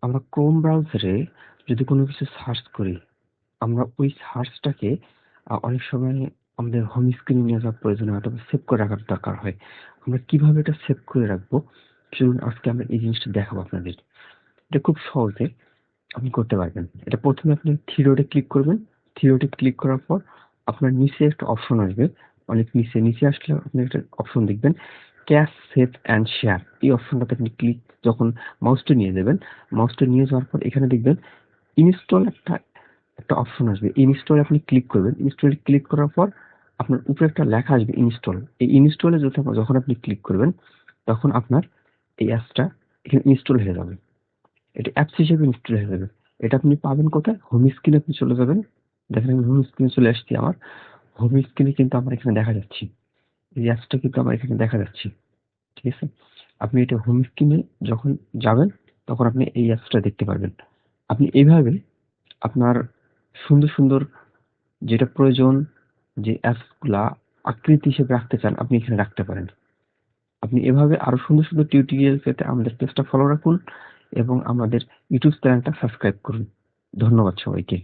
আমরা ক্রোম ব্রাউজারে যদি কোনো কিছু সার্চ করি, আমরা ওই সার্চটাকে অনেক সময় আমাদের হোম স্ক্রিনে নিয়ে যাওয়ার প্রয়োজন হয় অথবা সেভ করে রাখার দরকার হয়। আমরা কিভাবে এটা সেভ করে রাখবো? চলুন আজকে আমরা এই জিনিসটা দেখাবো আপনাদের। এটা খুব সহজে আপনি করতে পারবেন। এটা ১ম এ আপনি থ্রি ডটে ক্লিক করবেন। থ্রি ডটে ক্লিক করার পর আপনার নিচে একটা অপশন আসবে। অনেক নিচে আসলে আপনি একটা অপশন দেখবেন ক্যাশ, সেভ অ্যান্ড শেয়ার। এই অপশনটাতে আপনি যখন মাউসটা নিয়ে যাবেন, মাউসটা নিয়ে যাওয়ার পর এখানে দেখবেন ইনস্টল একটা অপশন আসবে। ইনস্টলে আপনি ক্লিক করবেন। ইনস্টলে ক্লিক করার পর আপনার উপরে একটা লেখা আসবে ইনস্টল। এই ইনস্টলে যখন আপনি ক্লিক করবেন তখন আপনার এই অ্যাপসটা এখানে ইনস্টল হয়ে যাবে। এটা অ্যাপস হিসেবে ইনস্টল হয়ে যাবে। এটা আপনি পাবেন কোথায়? হোম স্ক্রিনে আপনি চলে যাবেন। দেখেন আমি হোম স্ক্রিনে চলে আসছি আমার। হোম স্ক্রিনে কিন্তু আমার এখানে দেখা যাচ্ছে। এই অ্যাপসটা কিন্তু আমার এখানে দেখা যাচ্ছে। ঠিক আছে? আপনি এটা হোম স্ক্রিনে যখন যাবেন তখন আপনি এই অ্যাপসটা দেখতে পারবেন। আপনি এইভাবে আপনার সুন্দর যেটা প্রয়োজন যে অ্যাপসগুলা আকৃতি হিসেবে রাখতে চান আপনি এখানে রাখতে পারেন। আপনি এভাবে আরো সুন্দর টিউটোরিয়াল পেতে আমাদের পেজটা ফলো রাখুন এবং আমাদের ইউটিউব চ্যানেলটা সাবস্ক্রাইব করুন। ধন্যবাদ সবাইকে।